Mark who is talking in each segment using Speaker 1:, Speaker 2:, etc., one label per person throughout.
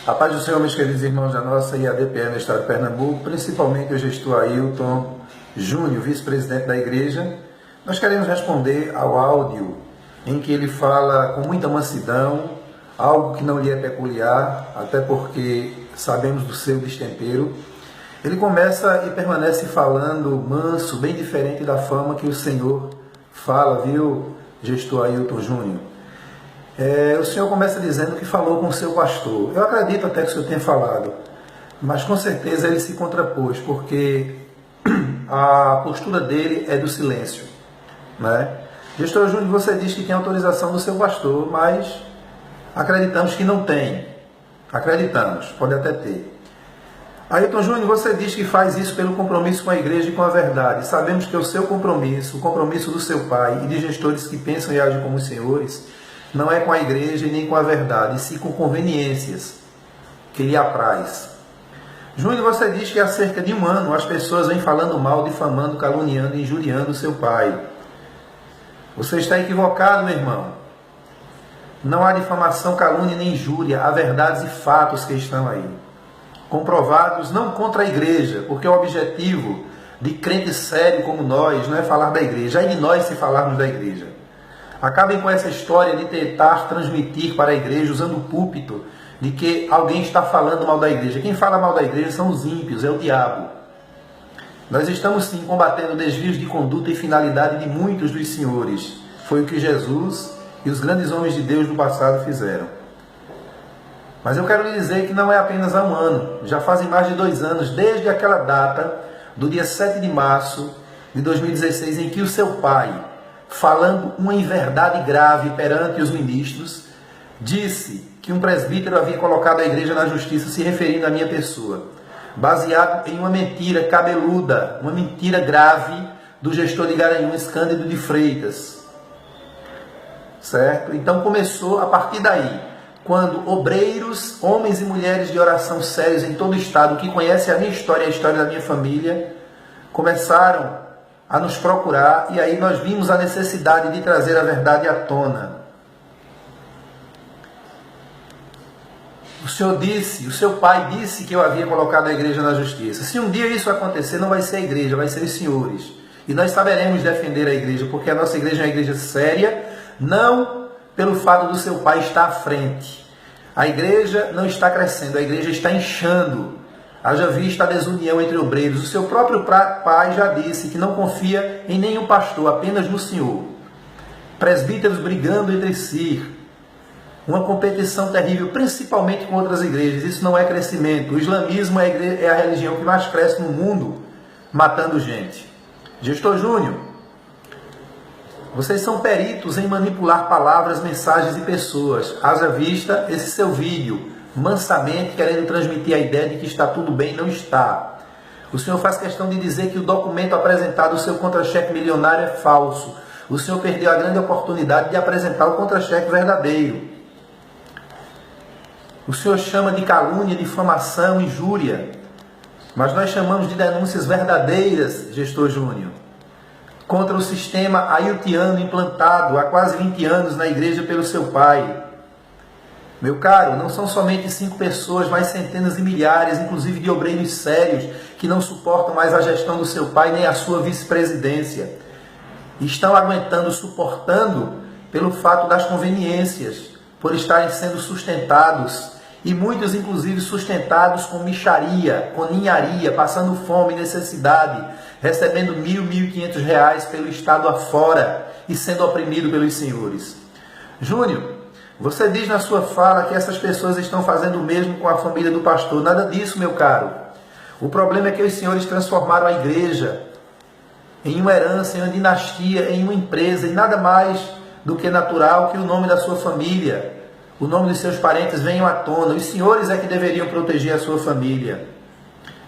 Speaker 1: A paz do Senhor, meus queridos irmãos da nossa IADPE no estado de Pernambuco, principalmente o gestor Ailton Júnior, vice-presidente da igreja. Nós queremos responder ao áudio em que ele fala com muita mansidão, algo que não lhe é peculiar, até porque sabemos do seu destempero. Ele começa e permanece falando manso, bem diferente da forma que o Senhor fala, viu, gestor Ailton Júnior? O senhor começa dizendo que falou com o seu pastor. Eu acredito até que o senhor tenha falado, mas com certeza ele se contrapôs, porque a postura dele é do silêncio, né? Gestor Júnior, você diz que tem autorização do seu pastor, mas acreditamos que não tem. Acreditamos, pode até ter. Ailton Júnior, você diz que faz isso pelo compromisso com a igreja e com a verdade. Sabemos que o seu compromisso, o compromisso do seu pai e de gestores que pensam e agem como os senhores, não é com a igreja e nem com a verdade, e sim com conveniências que lhe apraz. Júnior, você diz que há cerca de um ano as pessoas vêm falando mal, difamando, caluniando e injuriando o seu pai. Você está equivocado, meu irmão. Não há difamação, calúnia nem injúria, há verdades e fatos que estão aí, comprovados não contra a igreja, porque o objetivo de crente sério como nós não é falar da igreja, é de nós se falarmos da igreja. Acabem com essa história de tentar transmitir para a igreja, usando o púlpito, de que alguém está falando mal da igreja. Quem fala mal da igreja são os ímpios, é o diabo. Nós estamos sim combatendo desvios de conduta e finalidade de muitos dos senhores. Foi o que Jesus e os grandes homens de Deus do passado fizeram. Mas eu quero lhe dizer que não é apenas há um ano, já fazem mais de 2 anos, desde aquela data, do dia 7 de março de 2016, em que o seu pai, falando uma inverdade grave perante os ministros, disse que um presbítero havia colocado a igreja na justiça, se referindo à minha pessoa, baseado em uma mentira cabeluda, uma mentira grave do gestor de Garanhuns, Cândido de Freitas. Certo? Então começou a partir daí, quando obreiros, homens e mulheres de oração sérios em todo o estado, que conhecem a minha história e a história da minha família, começaram a nos procurar, e aí nós vimos a necessidade de trazer a verdade à tona. O senhor disse, o seu pai disse que eu havia colocado a igreja na justiça. Se um dia isso acontecer, não vai ser a igreja, vai ser os senhores. E nós saberemos defender a igreja, porque a nossa igreja é uma igreja séria, não pelo fato do seu pai estar à frente. A igreja não está crescendo, a igreja está inchando. Haja vista a desunião entre obreiros. O seu próprio pai já disse que não confia em nenhum pastor, apenas no Senhor. Presbíteros brigando entre si. Uma competição terrível, principalmente com outras igrejas. Isso não é crescimento. O islamismo é a religião que mais cresce no mundo, matando gente. Gestor Júnior, vocês são peritos em manipular palavras, mensagens e pessoas. Haja vista esse seu vídeo, mansamente querendo transmitir a ideia de que está tudo bem, não está. O senhor faz questão de dizer que o documento apresentado, o seu contra-cheque milionário, é falso. O senhor perdeu a grande oportunidade de apresentar o contra-cheque verdadeiro. O senhor chama de calúnia, difamação, injúria, mas nós chamamos de denúncias verdadeiras, gestor Júnior, contra o sistema ailtiano implantado há quase 20 anos na igreja pelo seu pai. Meu caro, não são somente 5 pessoas, mas centenas e milhares, inclusive de obreiros sérios, que não suportam mais a gestão do seu pai nem a sua vice-presidência. Estão aguentando, suportando, pelo fato das conveniências, por estarem sendo sustentados, e muitos, inclusive, sustentados com mixaria, com ninharia, passando fome e necessidade, recebendo R$1.000, R$1.500 pelo estado afora e sendo oprimido pelos senhores. Júnior, você diz na sua fala que essas pessoas estão fazendo o mesmo com a família do pastor. Nada disso, meu caro. O problema é que os senhores transformaram a igreja em uma herança, em uma dinastia, em uma empresa, e nada mais do que natural que o nome da sua família, o nome dos seus parentes venham à tona. Os senhores é que deveriam proteger a sua família.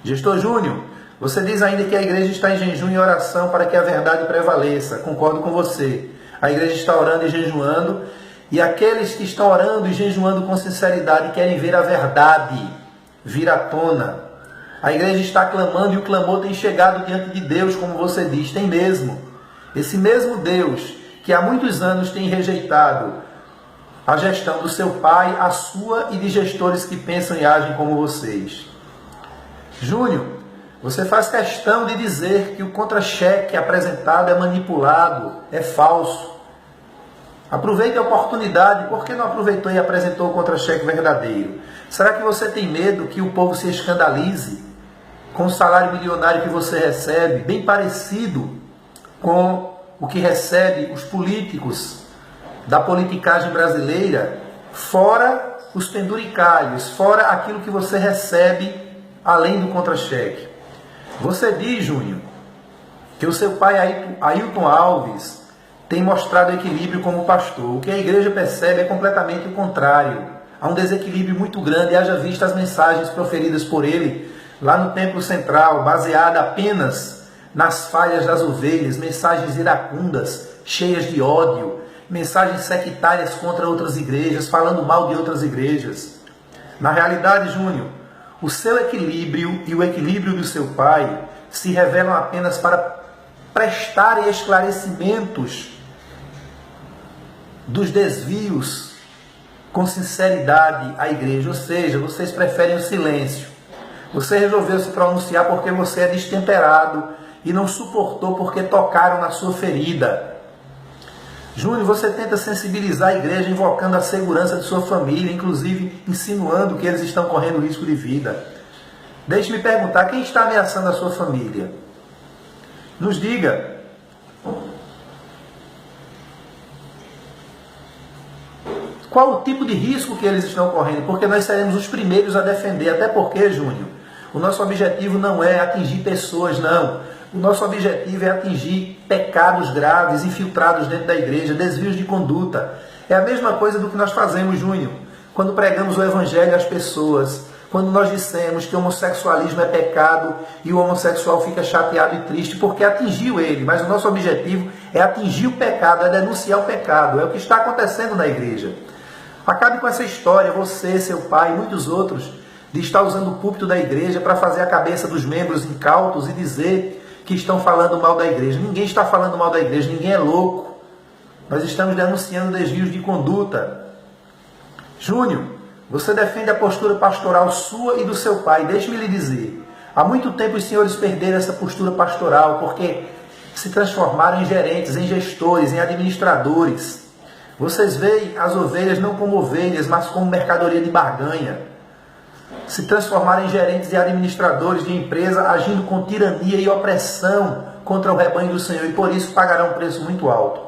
Speaker 1: Gestor Júnior, você diz ainda que a igreja está em jejum e oração para que a verdade prevaleça. Concordo com você. A igreja está orando e jejuando, e aqueles que estão orando e jejuando com sinceridade querem ver a verdade vir à tona. A igreja está clamando e o clamor tem chegado diante de Deus, como você diz, tem mesmo. Esse mesmo Deus que há muitos anos tem rejeitado a gestão do seu pai, a sua e de gestores que pensam e agem como vocês. Júnior, você faz questão de dizer que o contra-cheque apresentado é manipulado, é falso. Aproveite a oportunidade. Por que não aproveitou e apresentou o contra-cheque verdadeiro? Será que você tem medo que o povo se escandalize com o salário milionário que você recebe, bem parecido com o que recebe os políticos da politicagem brasileira, fora os penduricalhos, fora aquilo que você recebe além do contra-cheque? Você diz, Júnior, que o seu pai Ailton Alves tem mostrado equilíbrio como pastor. O que a igreja percebe é completamente o contrário. Há um desequilíbrio muito grande, haja vista as mensagens proferidas por ele lá no Templo Central, baseada apenas nas falhas das ovelhas, mensagens iracundas, cheias de ódio, mensagens sectárias contra outras igrejas, falando mal de outras igrejas. Na realidade, Júnior, o seu equilíbrio e o equilíbrio do seu pai se revelam apenas para prestarem esclarecimentos dos desvios com sinceridade à igreja. Ou seja, vocês preferem o silêncio. Você resolveu se pronunciar porque você é destemperado e não suportou porque tocaram na sua ferida. Júnior, você tenta sensibilizar a igreja invocando a segurança de sua família, inclusive insinuando que eles estão correndo risco de vida. Deixe-me perguntar, quem está ameaçando a sua família? Nos diga. Qual o tipo de risco que eles estão correndo? Porque nós seremos os primeiros a defender. Até porque, Júnior, o nosso objetivo não é atingir pessoas, não. O nosso objetivo é atingir pecados graves, infiltrados dentro da igreja, desvios de conduta. É a mesma coisa do que nós fazemos, Júnior, quando pregamos o evangelho às pessoas. Quando nós dissemos que o homossexualismo é pecado e o homossexual fica chateado e triste porque atingiu ele. Mas o nosso objetivo é atingir o pecado, é denunciar o pecado. É o que está acontecendo na igreja. Acabe com essa história, você, seu pai e muitos outros, de estar usando o púlpito da igreja para fazer a cabeça dos membros incautos e dizer que estão falando mal da igreja. Ninguém está falando mal da igreja, ninguém é louco. Nós estamos denunciando desvios de conduta. Júnior, você defende a postura pastoral sua e do seu pai. Deixe-me lhe dizer, há muito tempo os senhores perderam essa postura pastoral porque se transformaram em gerentes, em gestores, em administradores. Vocês veem as ovelhas não como ovelhas, mas como mercadoria de barganha. Se transformaram em gerentes e administradores de empresa, agindo com tirania e opressão contra o rebanho do Senhor, e por isso pagarão um preço muito alto.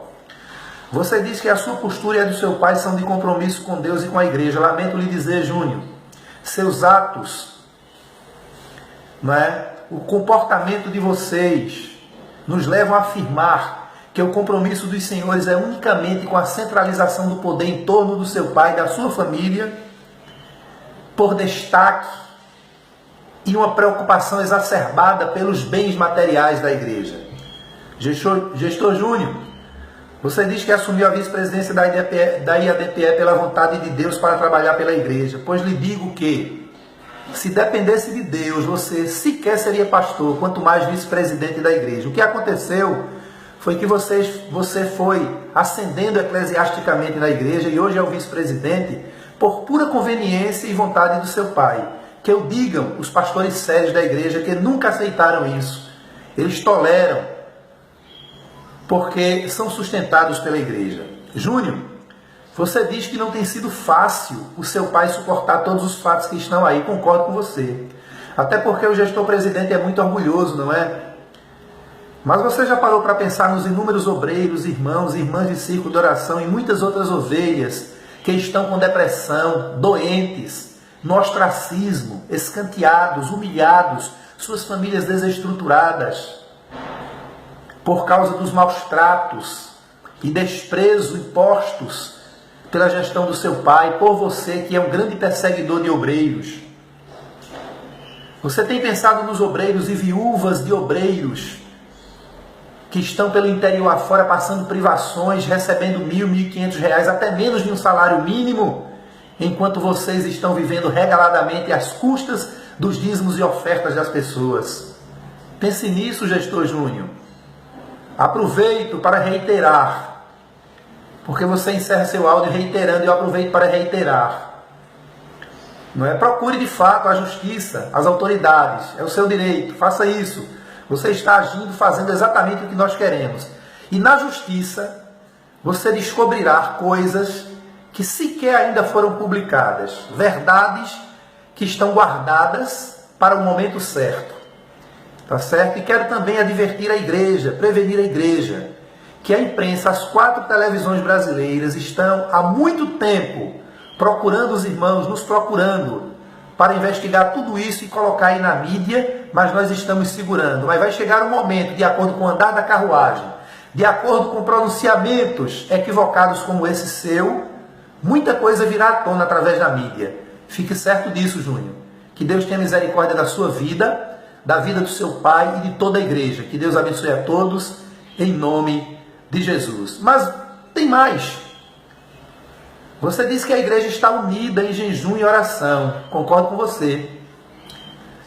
Speaker 1: Você diz que a sua postura e a do seu pai são de compromisso com Deus e com a igreja. Lamento lhe dizer, Júnior, seus atos, não é? O comportamento de vocês nos levam a afirmar que o compromisso dos senhores é unicamente com a centralização do poder em torno do seu pai e da sua família, por destaque e uma preocupação exacerbada pelos bens materiais da igreja. Gestor Júnior, você diz que assumiu a vice-presidência da IADPE pela vontade de Deus para trabalhar pela igreja. Pois lhe digo que, se dependesse de Deus, você sequer seria pastor, quanto mais vice-presidente da igreja. O que aconteceu foi que você foi ascendendo eclesiasticamente na igreja e hoje é o vice-presidente por pura conveniência e vontade do seu pai. Que o digam os pastores sérios da igreja que nunca aceitaram isso. Eles toleram porque são sustentados pela igreja. Júnior, você diz que não tem sido fácil o seu pai suportar todos os fatos que estão aí. Concordo com você. Até porque o gestor-presidente é muito orgulhoso, não é? Mas você já parou para pensar nos inúmeros obreiros, irmãos e irmãs de círculo de oração e muitas outras ovelhas que estão com depressão, doentes, no ostracismo, escanteados, humilhados, suas famílias desestruturadas, por causa dos maus tratos e desprezo impostos pela gestão do seu pai, por você que é um grande perseguidor de obreiros. Você tem pensado nos obreiros e viúvas de obreiros que estão pelo interior afora passando privações, recebendo R$1.000, R$1.500, até menos de um salário mínimo, enquanto vocês estão vivendo regaladamente às custas dos dízimos e ofertas das pessoas. Pense nisso, gestor Júnior. Aproveito para reiterar, porque você encerra seu áudio reiterando, e eu aproveito para reiterar. Não é? Procure de fato a justiça, as autoridades, é o seu direito, faça isso. Você está agindo, fazendo exatamente o que nós queremos. E na justiça, você descobrirá coisas que sequer ainda foram publicadas, verdades que estão guardadas para o momento certo. Tá certo? E quero também advertir a igreja, prevenir a igreja, que a imprensa, as 4 televisões brasileiras estão há muito tempo procurando os irmãos, nos procurando para investigar tudo isso e colocar aí na mídia, mas nós estamos segurando. Mas vai chegar um momento, de acordo com o andar da carruagem, de acordo com pronunciamentos equivocados como esse seu, muita coisa virá à tona através da mídia. Fique certo disso, Júnior. Que Deus tenha misericórdia da sua vida, da vida do seu pai e de toda a igreja. Que Deus abençoe a todos, em nome de Jesus. Mas tem mais. Você disse que a igreja está unida em jejum e oração. Concordo com você.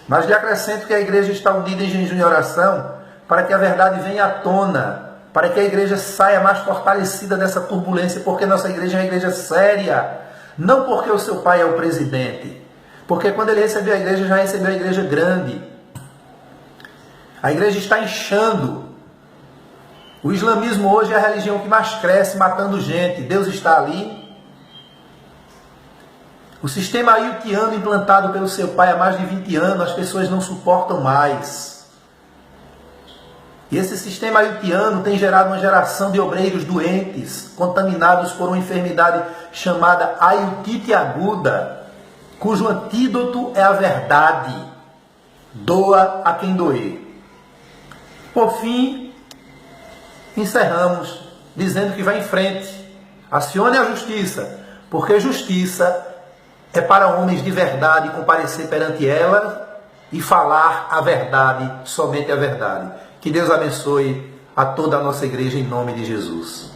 Speaker 1: Mas lhe acrescento que a igreja está unida em jejum e oração para que a verdade venha à tona, para que a igreja saia mais fortalecida dessa turbulência, porque nossa igreja é uma igreja séria. Não porque o seu pai é o presidente, porque quando ele recebeu a igreja, já recebeu a igreja grande. A igreja está inchando. O islamismo hoje é a religião que mais cresce, matando gente. Deus está ali. O sistema ailtiano implantado pelo seu pai há mais de 20 anos, as pessoas não suportam mais. E esse sistema ailtiano tem gerado uma geração de obreiros doentes, contaminados por uma enfermidade chamada ailtite aguda, cujo antídoto é a verdade. Doa a quem doer. Por fim, encerramos dizendo que vai em frente. Acione a justiça, porque justiça é para homens de verdade comparecer perante ela e falar a verdade, somente a verdade. Que Deus abençoe a toda a nossa igreja em nome de Jesus.